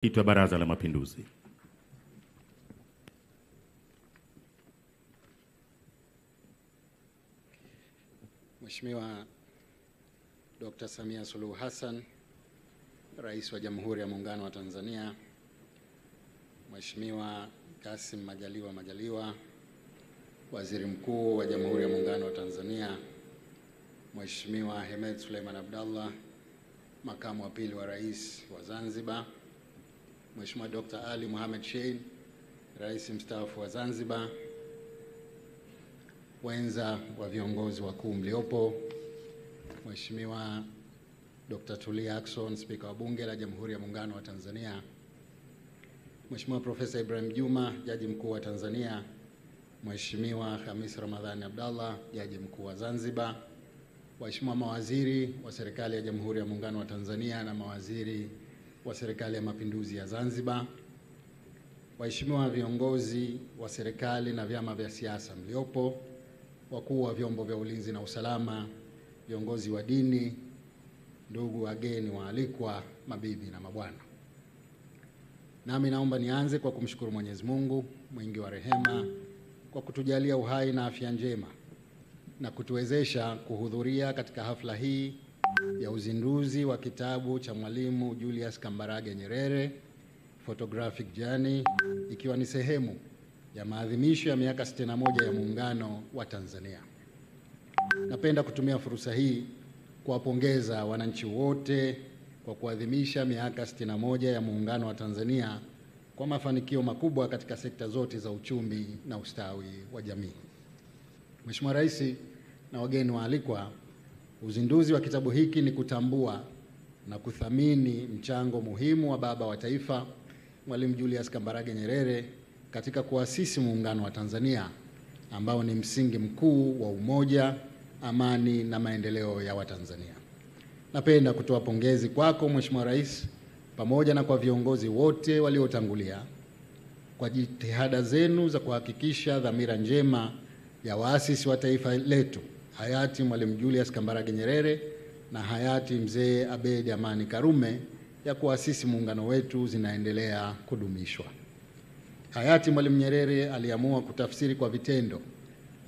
Mwenyekiti wa Baraza la Mapinduzi. Mheshimiwa Dr. Samia Suluhu Hassan, Rais wa Jamhuri ya Muungano wa Tanzania, Mheshimiwa Kassim Majaliwa, Waziri Mkuu wa Jamhuri ya Muungano wa Tanzania, Mheshimiwa Hemed Suleiman Abdallah, Makamu wa Pili wa Rais wa Zanzibar, Mheshimiwa Dr. Ali Mohamed Shein, Rais mstaafu wa Zanzibar, wenza wa viongozi wakuu mliopo, Mheshimiwa Dr. Tulia Ackson, Spika wa Bunge la Jamhuri ya Muungano wa Tanzania, Mheshimiwa Profesa Ibrahim Juma, Jaji Mkuu wa Tanzania, Mheshimiwa Khamis Ramadhani Abdallah, Jaji Mkuu wa Zanzibar, waheshimiwa mawaziri wa Serikali ya Jamhuri ya Muungano wa Tanzania na mawaziri wa Serikali ya Mapinduzi ya Zanzibar, waheshimiwa viongozi wa serikali na vyama vya siasa mliopo, wakuu wa vyombo vya ulinzi na usalama, viongozi wa dini, ndugu wageni waalikwa, mabibi na mabwana. Nami naomba nianze kwa kumshukuru Mwenyezi Mungu mwingi wa rehema kwa kutujalia uhai na afya njema na kutuwezesha kuhudhuria katika hafla hii ya uzinduzi wa kitabu cha Mwalimu Julius Kambarage Nyerere, Photographic Journey, ikiwa ni sehemu ya maadhimisho ya miaka 61 ya Muungano wa Tanzania. Napenda kutumia fursa hii kuwapongeza wananchi wote kwa kuadhimisha miaka 61 ya Muungano wa Tanzania kwa mafanikio makubwa katika sekta zote za uchumi na ustawi wa jamii. Mheshimiwa Rais na wageni waalikwa, uzinduzi wa kitabu hiki ni kutambua na kuthamini mchango muhimu wa baba wa taifa Mwalimu Julius Kambarage Nyerere katika kuasisi Muungano wa Tanzania ambao ni msingi mkuu wa umoja, amani na maendeleo ya Watanzania. Napenda kutoa pongezi kwako Mheshimiwa Rais pamoja na kwa viongozi wote waliotangulia kwa jitihada zenu za kuhakikisha dhamira njema ya waasisi wa taifa letu hayati Mwalimu Julius Kambarage Nyerere na hayati Mzee Abeid Amani Karume ya kuasisi muungano wetu zinaendelea kudumishwa. Hayati Mwalimu Nyerere aliamua kutafsiri kwa vitendo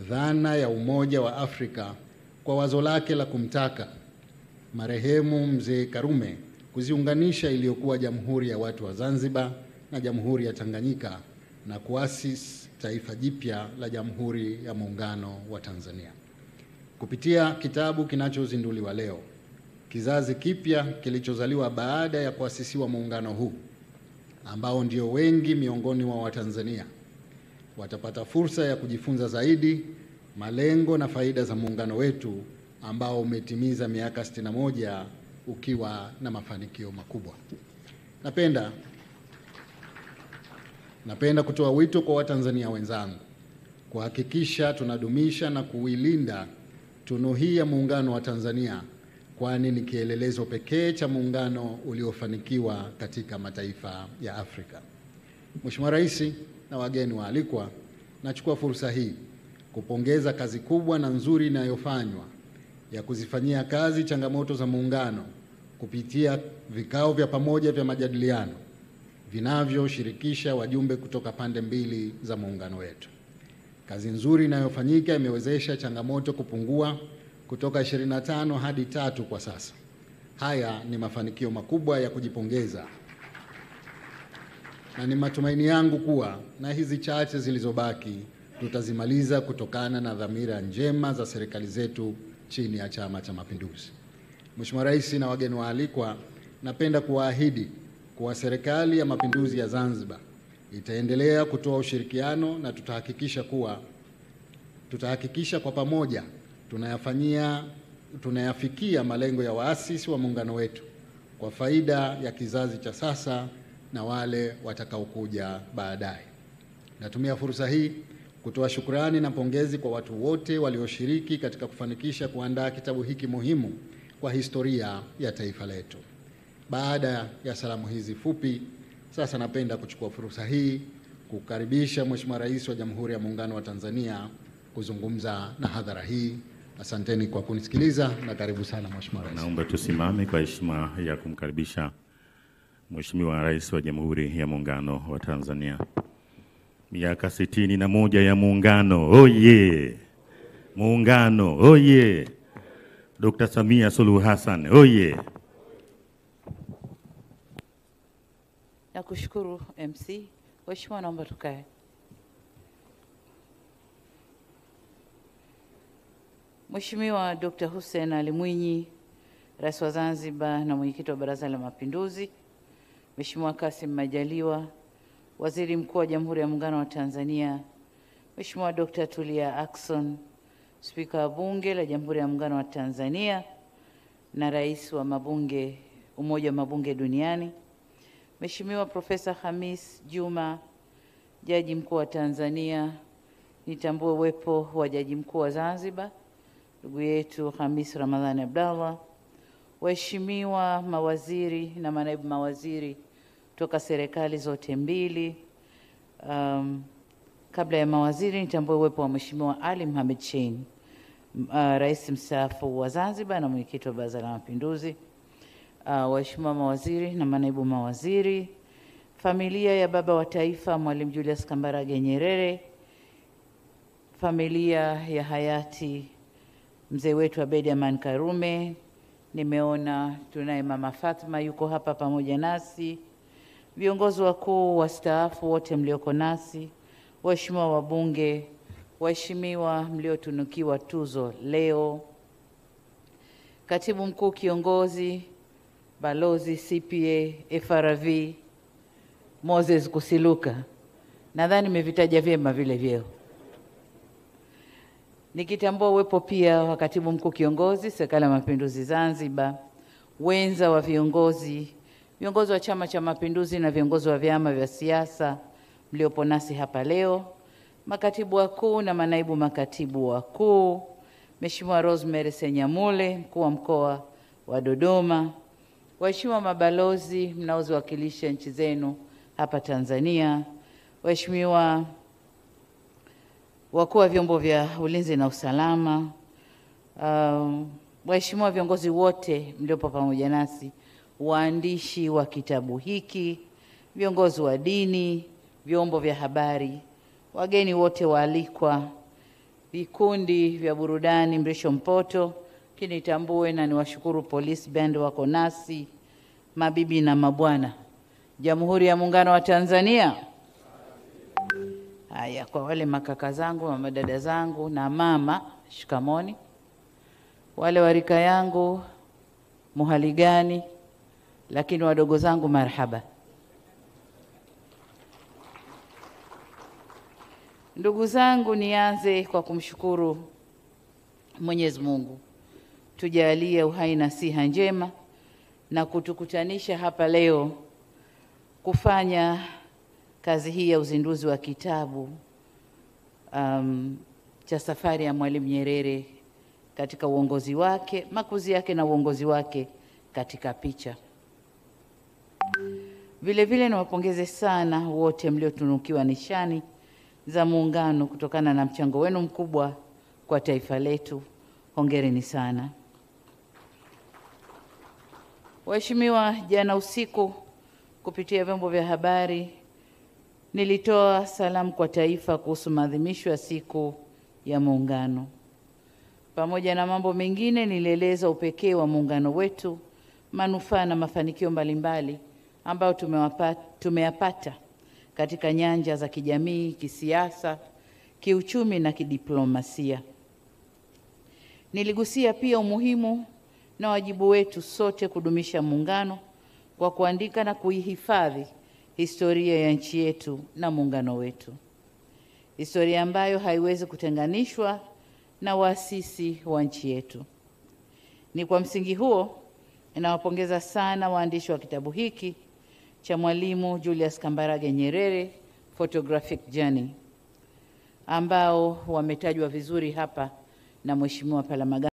dhana ya umoja wa Afrika kwa wazo lake la kumtaka marehemu Mzee Karume kuziunganisha iliyokuwa Jamhuri ya Watu wa Zanzibar na Jamhuri ya Tanganyika na kuasisi taifa jipya la Jamhuri ya Muungano wa Tanzania. Kupitia kitabu kinachozinduliwa leo, kizazi kipya kilichozaliwa baada ya kuasisiwa muungano huu, ambao ndio wengi miongoni mwa Watanzania, watapata fursa ya kujifunza zaidi malengo na faida za muungano wetu ambao umetimiza miaka 61 ukiwa na mafanikio makubwa. Napenda kutoa wito kwa Watanzania wenzangu kuhakikisha tunadumisha na kuilinda tunu hii ya Muungano wa Tanzania, kwani ni kielelezo pekee cha muungano uliofanikiwa katika mataifa ya Afrika. Mheshimiwa Rais na wageni waalikwa, nachukua fursa hii kupongeza kazi kubwa na nzuri inayofanywa ya kuzifanyia kazi changamoto za muungano kupitia vikao vya pamoja vya majadiliano vinavyoshirikisha wajumbe kutoka pande mbili za muungano wetu. Kazi nzuri inayofanyika imewezesha changamoto kupungua kutoka 25 hadi 3 kwa sasa. Haya ni mafanikio makubwa ya kujipongeza, na ni matumaini yangu kuwa na hizi chache zilizobaki tutazimaliza kutokana na dhamira njema za serikali zetu chini ya Chama cha Mapinduzi. Mheshimiwa Rais na wageni waalikwa, napenda kuwaahidi kuwa Serikali ya Mapinduzi ya Zanzibar itaendelea kutoa ushirikiano na tutahakikisha kwa pamoja tunayafikia malengo ya waasisi wa muungano wetu kwa faida ya kizazi cha sasa na wale watakaokuja baadaye. Natumia fursa hii kutoa shukrani na pongezi kwa watu wote walioshiriki katika kufanikisha kuandaa kitabu hiki muhimu kwa historia ya taifa letu. Baada ya salamu hizi fupi, sasa napenda kuchukua fursa hii kukaribisha Mheshimiwa Rais wa Jamhuri ya Muungano wa Tanzania kuzungumza na hadhara hii. Asanteni kwa kunisikiliza na karibu sana Mheshimiwa Rais. Naomba tusimame kwa heshima ya kumkaribisha Mheshimiwa Rais wa Jamhuri ya Muungano wa Tanzania. Miaka 61 ya Muungano, oye! Muungano, oye! Dr. Samia Suluhu Hassan, oye! Nakushukuru MC. Mheshimiwa, naomba tukae. Mheshimiwa Dr. Hussein Ali Mwinyi, Rais wa Zanzibar na Mwenyekiti wa Baraza la Mapinduzi, Mheshimiwa Kassim Majaliwa, Waziri Mkuu wa Jamhuri ya Muungano wa Tanzania, Mheshimiwa Dr. Tulia Ackson, Spika wa Bunge la Jamhuri ya Muungano wa Tanzania na Rais wa Umoja wa Mabunge Duniani, Mheshimiwa Profesa Khamis Juma, Jaji Mkuu wa Tanzania, nitambue uwepo wa Jaji Mkuu wa Zanzibar, ndugu yetu Khamis Ramadhani Abdallah, waheshimiwa mawaziri na manaibu mawaziri toka serikali zote mbili. Kabla ya mawaziri, nitambue uwepo wa Mheshimiwa Ali Mohamed Shein, Rais mstaafu wa Zanzibar na Mwenyekiti wa Baraza la Mapinduzi, waheshimiwa mawaziri na manaibu mawaziri, familia ya baba wa taifa Mwalimu Julius Kambarage Nyerere, familia ya hayati mzee wetu Abeid Aman Karume. Nimeona tunaye Mama Fatma yuko hapa pamoja nasi, viongozi wakuu wastaafu wote mlioko nasi, waheshimiwa wabunge, waheshimiwa mliotunukiwa tuzo leo, Katibu Mkuu Kiongozi, Balozi CPA FRV Moses Kusiluka. Nadhani nimevitaja vyema vile vyeo. Nikitambua uwepo pia wa Katibu Mkuu Kiongozi Serikali ya Mapinduzi Zanzibar, wenza wa viongozi wa Chama cha Mapinduzi na viongozi wa vyama vya siasa mliopo nasi hapa leo, makatibu wakuu na manaibu makatibu wakuu, Mheshimiwa Rosemary Senyamule, mkuu wa mkoa wa Dodoma, waheshimiwa mabalozi mnaoziwakilisha nchi zenu hapa Tanzania, waheshimiwa wakuu wa vyombo vya ulinzi na usalama, waheshimiwa viongozi wote mliopo pamoja nasi, waandishi wa kitabu hiki, viongozi wa dini, vyombo vya habari, wageni wote waalikwa, vikundi vya burudani Mrisho Mpoto, kinitambue na niwashukuru Police Band wako nasi, mabibi na mabwana, Jamhuri ya Muungano wa Tanzania. Haya, kwa wale makaka zangu, mama dada zangu na mama, shikamoni. Wale warika yangu, muhali gani, lakini wadogo zangu marhaba. Ndugu zangu, nianze kwa kumshukuru Mwenyezi Mungu tujalie uhai na siha njema na kutukutanisha hapa leo kufanya kazi hii ya uzinduzi wa kitabu cha safari ya Mwalimu Nyerere katika uongozi wake, makuzi yake na uongozi wake katika picha. Vile vile niwapongeze sana wote mliotunukiwa nishani za Muungano kutokana na mchango wenu mkubwa kwa taifa letu. Hongereni sana. Waheshimiwa, jana usiku kupitia vyombo vya habari nilitoa salamu kwa taifa kuhusu maadhimisho ya siku ya Muungano. Pamoja na mambo mengine, nilieleza upekee wa muungano wetu, manufaa na mafanikio mbalimbali ambayo tumeyapata katika nyanja za kijamii, kisiasa, kiuchumi na kidiplomasia. Niligusia pia umuhimu na wajibu wetu sote kudumisha muungano kwa kuandika na kuihifadhi historia ya nchi yetu na muungano wetu, historia ambayo haiwezi kutenganishwa na waasisi wa nchi yetu. Ni kwa msingi huo ninawapongeza sana waandishi wa kitabu hiki cha Mwalimu Julius Kambarage Nyerere Photographic Journey, ambao wametajwa vizuri hapa na Mheshimiwa Palamagamba.